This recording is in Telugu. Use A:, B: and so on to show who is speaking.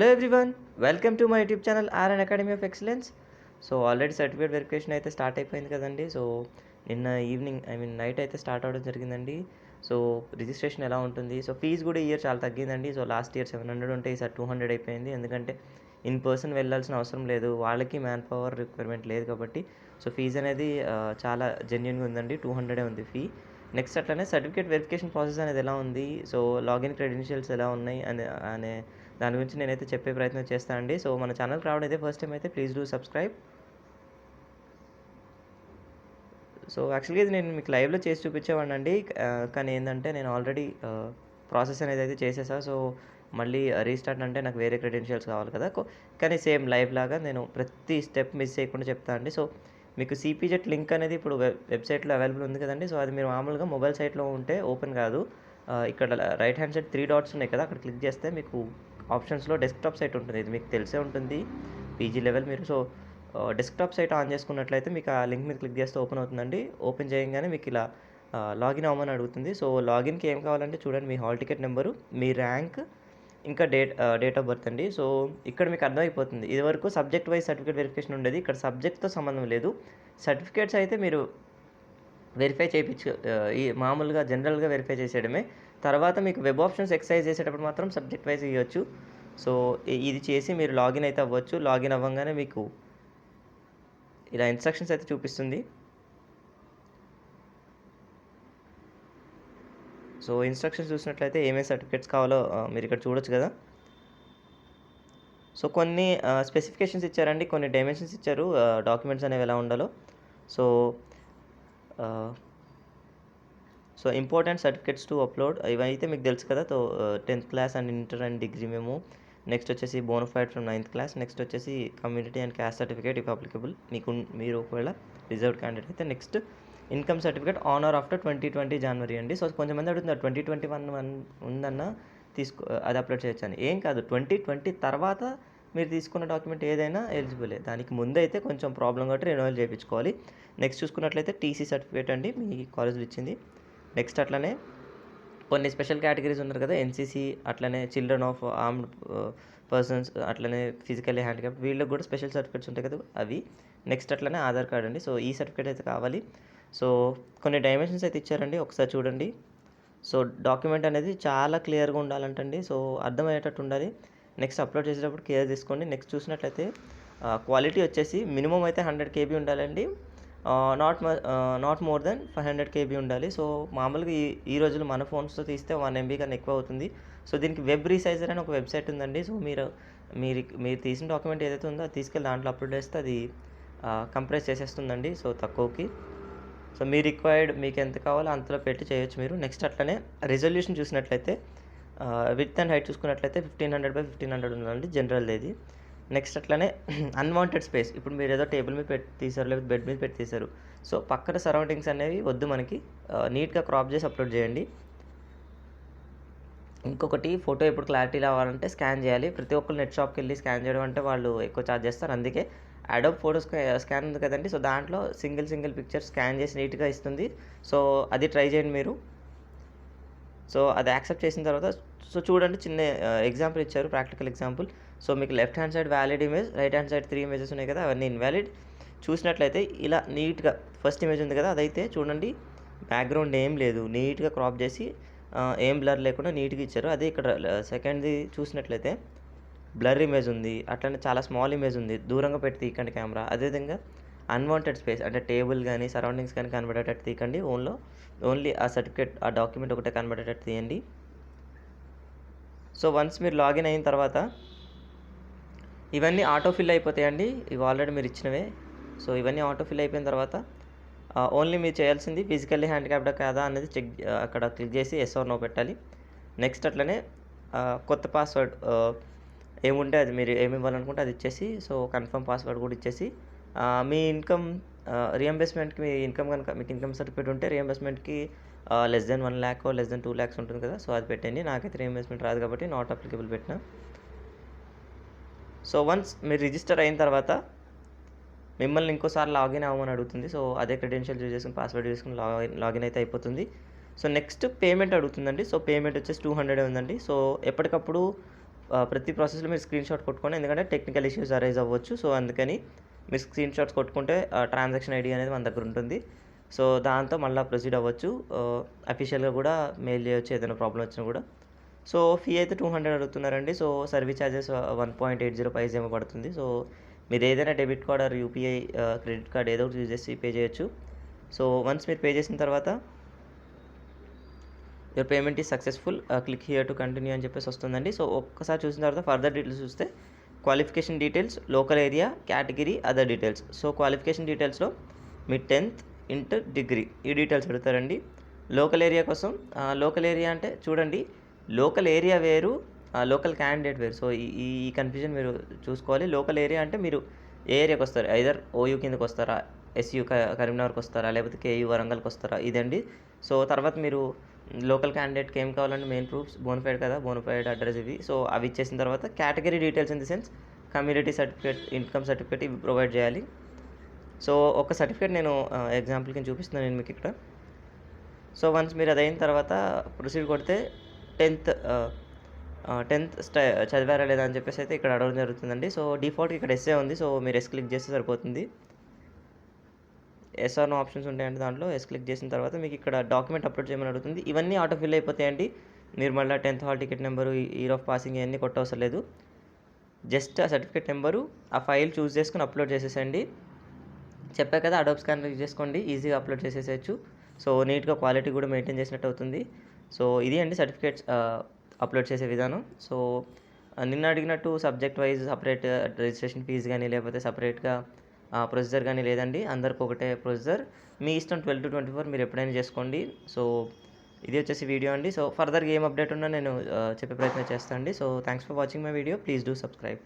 A: Hello everyone, welcome to my YouTube channel RN academy of excellence. So already certificate verification అయితే స్టార్ట్ అయిపోయింది కదండి. సో నిన్న ఈవినింగ్ నైట్ అయితే స్టార్ట్ అవ్వడం జరిగిందండి. సో రిజిస్ట్రేషన్ ఎలా ఉంటుంది, సో ఫీజు కూడా ఈ ఇయర్ చాలా తగ్గిందండి. సో లాస్ట్ ఇయర్ 700 ఉంటే ఈసారి 200 అయిపోయింది. ఎందుకంటే ఇన్ పర్సన్ వెళ్ళాల్సిన అవసరం లేదు, వాళ్ళకి మ్యాన్ పవర్ రిక్వైర్మెంట్ లేదు కాబట్టి. సో ఫీజు అనేది చాలా జెన్యున్గా ఉందండి. 200 ఉంది ఫీ. నెక్స్ట్ అట్లనే సర్టిఫికేట్ వెరిఫికేషన్ ప్రాసెస్ అనేది ఎలా ఉంది, సో లాగిన్ క్రెడెన్షియల్స్ ఎలా ఉన్నాయి అనే దాని గురించి నేనైతే చెప్పే ప్రయత్నం చేస్తాను అండి. సో మన ఛానల్కి రావడం అయితే ఫస్ట్ టైం అయితే ప్లీజ్ డూ సబ్స్క్రైబ్. సో యాక్చువల్గా ఇది నేను మీకు లైవ్లో చేసి చూపించేవాడిని అండి. కానీ ఏంటంటే నేను ఆల్రెడీ ప్రాసెస్ అనేది అయితే చేసేసా. సో మళ్ళీ రీస్టార్ట్ అంటే నాకు వేరే క్రెడెన్షియల్స్ కావాలి కదా. కానీ సేమ్ లైవ్ లాగా నేను ప్రతి స్టెప్ మిస్ చేయకుండా చెప్తాను అండి. సో మీకు సిపిజెట్ లింక్ అనేది ఇప్పుడు వెబ్సైట్లో అవైలబుల్ ఉంది కదండి. సో అది మీరు మామూలుగా మొబైల్ సైట్లో ఉంటే ఓపెన్ కాదు. ఇక్కడ రైట్ హ్యాండ్ సైడ్ 3 డాట్స్ ఉన్నాయి కదా, అక్కడ క్లిక్ చేస్తే మీకు ఆప్షన్స్లో డెస్క్టాప్ సైట్ ఉంటుంది. ఇది మీకు తెలిసే ఉంటుంది, పీజీ లెవెల్ మీరు. సో డెస్క్టాప్ సైట్ ఆన్ చేసుకున్నట్లయితే మీకు ఆ లింక్ మీద క్లిక్ చేస్తే ఓపెన్ అవుతుందండి. ఓపెన్ చేయగానే మీకు ఇలా లాగిన్ అవ్వమని అడుగుతుంది. సో లాగిన్కి ఏం కావాలంటే చూడండి, మీ హాల్ టికెట్ నెంబరు, మీ ర్యాంక్, ఇంకా డేట్ ఆఫ్ బర్త్ అండి. సో ఇక్కడ మీకు అర్థమైపోతుంది. ఇదివరకు సబ్జెక్ట్ వైజ్ సర్టిఫికేట్ వెరిఫికేషన్ ఉండేది, ఇక్కడ సబ్జెక్ట్తో సంబంధం లేదు. సర్టిఫికేట్స్ అయితే మీరు వెరిఫై చేయించు, ఈ మామూలుగా జనరల్గా వెరిఫై చేసేయడమే. తర్వాత మీకు వెబ్ ఆప్షన్స్ ఎక్సర్సైజ్ చేసేటప్పుడు మాత్రం సబ్జెక్ట్ వైజ్ ఇవ్వచ్చు. సో ఇది చేసి మీరు లాగిన్ అయితే అవ్వచ్చు. లాగిన్ అవ్వగానే మీకు ఇలా ఇన్స్ట్రక్షన్స్ అయితే చూపిస్తుంది. సో ఇన్స్ట్రక్షన్స్ చూసినట్లయితే ఏమేమి సర్టిఫికేట్స్ కావాలో మీరు ఇక్కడ చూడొచ్చు కదా. సో కొన్ని స్పెసిఫికేషన్స్ ఇచ్చారండి, కొన్ని డైమెన్షన్స్ ఇచ్చారు, డాక్యుమెంట్స్ అనేవి ఎలా ఉండాలో. So important certificates to upload ఇవైతే మీకు తెలుసు కదా. So 10th class and inter and degree మేము, నెక్స్ట్ వచ్చేసి bonafide from 9th class, next వచ్చేసి community and caste certificate if applicable, మీరు ఒకవేళ రిజర్వ్డ్ క్యాండిడేట్ అయితే. Next income certificate on or after 2020 January అండి. సో కొంచెంమంది అడుగుతున్నారు 2021 ఉందన్న అది అప్లోడ్ చేయొచ్చు అని. ఏం కాదు, 2020 తర్వాత మీరు తీసుకున్న డాక్యుమెంట్ ఏదైనా ఎలిజిబులే. దానికి ముందు అయితే కొంచెం ప్రాబ్లం కాబట్టి రెన్యువల్ చేయించుకోవాలి. నెక్స్ట్ చూసుకున్నట్లయితే టీసీ సర్టిఫికేట్ అండి, మీ కాలేజ్లో ఇచ్చింది. నెక్స్ట్ అట్లనే కొన్ని స్పెషల్ కేటగిరీస్ ఉన్నారు కదా, ఎన్సీసీ, అట్లనే చిల్డ్రన్ ఆఫ్ ఆర్మ్డ్ పర్సన్స్, అట్లనే ఫిజికల్లీ హ్యాండిక్యాప్డ్, వీళ్ళకి కూడా స్పెషల్ సర్టిఫికేట్స్ ఉంటాయి కదా అవి. నెక్స్ట్ అట్లనే ఆధార్ కార్డ్ అండి. సో ఈ సర్టిఫికేట్ అయితే కావాలి. సో కొన్ని డైమెన్షన్స్ అయితే ఇచ్చారండి, ఒకసారి చూడండి. సో డాక్యుమెంట్ అనేది చాలా క్లియర్గా ఉండాలంటండి. సో అర్థమయ్యేటట్టు ఉండాలి. నెక్స్ట్ అప్లోడ్ చేసేటప్పుడు కేర్ తీసుకోండి. నెక్స్ట్ చూసినట్లయితే క్వాలిటీ వచ్చేసి మినిమం అయితే 100 KB ఉండాలండి. నాట్ మోర్ దెన్ 500 KB ఉండాలి. సో మామూలుగా ఈ రోజుల్లో మన ఫోన్స్తో తీస్తే 1 MB కన్నా ఎక్కువ అవుతుంది. సో దీనికి వెబ్ రీసైజర్ అని ఒక వెబ్సైట్ ఉందండి. సో మీరు తీసిన డాక్యుమెంట్ ఏదైతే ఉందో అది తీసుకెళ్ళి దాంట్లో అప్లోడ్ చేస్తే అది కంప్రెస్ చేసేస్తుందండి, సో తక్కువకి. సో మీ రిక్వైర్డ్ మీకు ఎంత కావాలో అంతలో పెట్టి చేయొచ్చు మీరు. నెక్స్ట్ అట్లనే రెజల్యూషన్ చూసినట్లయితే విడ్త్ అండ్ హైట్ చూసుకున్నట్లయితే 1500x1500 ఉందండి, జనరల్ ఇది. నెక్స్ట్ అట్లనే అన్వాంటెడ్ స్పేస్, ఇప్పుడు మీరు ఏదో టేబుల్ మీద పెట్టి తీసారు, లేకపోతే బెడ్ మీద పెట్టి తీసారు. సో పక్కన సరౌండింగ్స్ అనేవి వద్దు మనకి, నీట్గా క్రాప్ చేసి అప్లోడ్ చేయండి. ఇంకొకటి, ఫోటో ఇప్పుడు క్లారిటీ రావాలంటే స్కాన్ చేయాలి. ప్రతి ఒక్కరు నెట్ షాప్కి వెళ్ళి స్కాన్ చేయడం అంటే వాళ్ళు ఎక్కువ ఛార్జ్ చేస్తారు. అందుకే అడోబ్ ఫోటో స్కాన్ ఉంది కదండి, సో దాంట్లో సింగిల్ పిక్చర్ స్కాన్ చేసి నీట్గా ఇస్తుంది. సో అది ట్రై చేయండి మీరు. సో అది యాక్సెప్ట్ చేసిన తర్వాత సో చూడండి, చిన్న ఎగ్జాంపుల్ ఇచ్చారు, ప్రాక్టికల్ ఎగ్జాంపుల్. సో మీకు left hand side valid image, right hand side 3 images ఉన్నాయి కదా, అవన్నీ ఇన్వాలిడ్. చూసినట్లయితే ఇలా నీట్గా ఫస్ట్ ఇమేజ్ ఉంది కదా, అదైతే చూడండి బ్యాక్గ్రౌండ్ ఏం లేదు, నీట్గా క్రాప్ చేసి ఏం బ్లర్ లేకుండా నీట్గా ఇచ్చారు. అదే ఇక్కడ సెకండ్ది చూసినట్లయితే బ్లర్ ఇమేజ్ ఉంది, అట్లనే చాలా స్మాల్ ఇమేజ్ ఉంది, దూరంగా పెట్టి తీయకండి కెమెరా. అదేవిధంగా అన్వాంటెడ్ స్పేస్ అంటే టేబుల్ కానీ సరౌండింగ్స్ కానీ కనబడేటట్టు తీయకండి. ఓన్లీ ఆ సర్టిఫికేట్, ఆ డాక్యుమెంట్ ఒకటే కనబడేటట్టు తీయండి. సో వన్స్ మీరు లాగిన్ అయిన తర్వాత ఇవన్నీ ఆటో ఫిల్ అయిపోతాయండి, ఇవి ఆల్రెడీ మీరు ఇచ్చినవే. సో ఇవన్నీ ఆటో ఫిల్ అయిపోయిన తర్వాత ఓన్లీ మీరు చేయాల్సింది ఫిజికల్లీ హ్యాండిక్యాప్డా కాదా అనేది అక్కడ క్లిక్ చేసి ఎస్ ఆర్ నో పెట్టాలి. నెక్స్ట్ అట్లనే కొత్త పాస్వర్డ్ ఏముంటే అది మీరు ఏమి ఇవ్వాలనుకుంటే అది ఇచ్చేసి, సో కన్ఫర్మ్ పాస్వర్డ్ కూడా ఇచ్చేసి మీ ఇన్కమ్ రియంబర్స్మెంట్కి, మీ ఇన్కమ్ కనుక మీకు ఇన్కమ్ సర్టిఫికేట్ ఉంటే రియంబర్స్మెంట్కి less than 1 lakh less than 2 lakhs ఉంటుంది కదా, సో అది పెట్టండి. నాకైతే రియంబర్స్మెంట్ రాదు కాబట్టి నాట్ అప్లికబుల్ పెట్టిన. సో వన్స్ మీరు రిజిస్టర్ అయిన తర్వాత మిమ్మల్ని ఇంకోసారి లాగిన్ అవ్వమని అడుగుతుంది. సో అదే క్రెడెన్షియల్ యూజ్ చేసుకుని పాస్వర్డ్ చేసుకుని లాగిన్ అయితే అయిపోతుంది. సో నెక్స్ట్ పేమెంట్ అడుగుతుందండి. సో పేమెంట్ వచ్చేసి 200 ఉందండి. సో ఎప్పటికప్పుడు ప్రతి ప్రాసెస్‌లో మీరు స్క్రీన్‌షాట్ కొట్టుకోండి. ఎందుకంటే టెక్నికల్ ఇష్యూస్ అరైజ్ అవ్వచ్చు. సో, అందుకని మీరు స్క్రీన్‌షాట్స్ కొట్టుకుంటే ట్రాన్సాక్షన్ ఐడీ అనేది మన దగ్గర ఉంటుంది. సో, దాంతో మళ్ళా ప్రొసీడ్ అవ్వచ్చు. అఫీషియల్‌గా కూడా మెయిల్ చేయొచ్చు ఏదైనా ప్రాబ్లమ్ వచ్చినా కూడా. సో, ఫీ అయితే 200 అడుగుతున్నారండి. సో, సర్వీస్ చార్జెస్ 1.80 పైస్ ఏమో పడుతుంది. సో, మీరు ఏదైనా debit card or UPI credit card ఏదో ఒకటి యూజ్ చేసి పే చేయొచ్చు. సో, వన్స్ మీరు పే చేసిన తర్వాత your payment is successful click here to continue అని చెప్పేసి వస్తుందండి. సో, ఒక్కసారి చూసిన తర్వాత ఫర్దర్ డీటెయిల్స్ చూస్తే qualification details, local area, category, other details. So, qualification డీటెయిల్స్‌లో మీ 10th, ఇంటర్, డిగ్రీ ఈ డీటెయిల్స్ అడుగుతారండి. లోకల్ ఏరియా కోసం లోకల్ ఏరియా అంటే చూడండి, లోకల్ ఏరియా వేరు, లోకల్ క్యాండిడేట్ వేరు. సో, ఈ ఈ కన్‌ఫ్యూజన్ మీరు చూసుకోవాలి. లోకల్ ఏరియా అంటే మీరు ఏ ఏరియాకి వస్తారు? ఐదర్ ఓయూ కిందకి వస్తారా? ఎస్‌యూ కరీంనగర్‌కి వస్తారా? లేకపోతే కేయూ వరంగల్‌కి వస్తారా? ఇదండి. సో, తర్వాత మీరు లోకల్ క్యాండిడేట్‌కి ఏం కావాలంటే మెయిన్ ప్రూఫ్స్ బోనఫైడ్ కదా! బోనఫైడ్ అడ్రెస్ ఇవి. సో, అవి ఇచ్చేసిన తర్వాత category details in the sense community certificate, income certificate ఇవి ప్రొవైడ్ చేయాలి. సో, ఒక సర్టిఫికేట్ నేను ఎగ్జాంపుల్ కింద చూపిస్తున్నాను నేను మీకు ఇక్కడ. సో, వన్స్ మీరు అదయిన తర్వాత ప్రొసీడ్ కొడితే 10th 10th చదివారా లేదా అని చెప్పేసి అయితే ఇక్కడ అడగడం జరుగుతుందండి. సో, డిఫాల్ట్‌గా ఇక్కడ ఎస్సే ఉంది. సో, మీరు ఎస్ క్లిక్ చేస్తే సరిపోతుంది. ఎస్ ఆర్ నో ఆప్షన్స్ ఉంటాయండి దాంట్లో. ఎస్ క్లిక్ చేసిన తర్వాత మీకు ఇక్కడ డాక్యుమెంట్ అప్లోడ్ చేయమని అడుగుతుంది. ఇవన్నీ ఆటో ఫిల్ అయిపోతాయండి. మీరు మళ్ళీ 10th hall ticket number, year of passing ఇవన్నీ కొట్టవసరం లేదు. జస్ట్ ఆ సర్టిఫికేట్ నెంబరు, ఆ ఫైల్ చూస్ చేసుకొని అప్లోడ్ చేసేసేయండి. చెప్పా కదా, అడోబ్ స్కానర్ యూజ్ చేసుకోండి, ఈజీగా అప్లోడ్ చేసేసేయచ్చు. సో, నీట్‌గా క్వాలిటీ కూడా మెయింటైన్ చేసినట్టు అవుతుంది. సో, ఇది అండి సర్టిఫికేట్స్ అప్లోడ్ చేసే విధానం. సో, నిన్న అడిగినట్టు subject wise separate registration fee గానీ, లేకపోతే సపరేట్‌గా ప్రొసీజర్ గానీ లేదండి. అందరికి ఒకటే ప్రొసీజర్. మీ ఇష్టం 12-24 మీరు ఎప్పుడైనా చేసుకోండి. సో, ఇది వచ్చేసి వీడియో అండి. సో, ఫర్దర్‌గా ఏం అప్డేట్ ఉన్నా నేను చెప్పే ప్రయత్నం చేస్తా అండి. So, thanks for watching my video. Please do subscribe.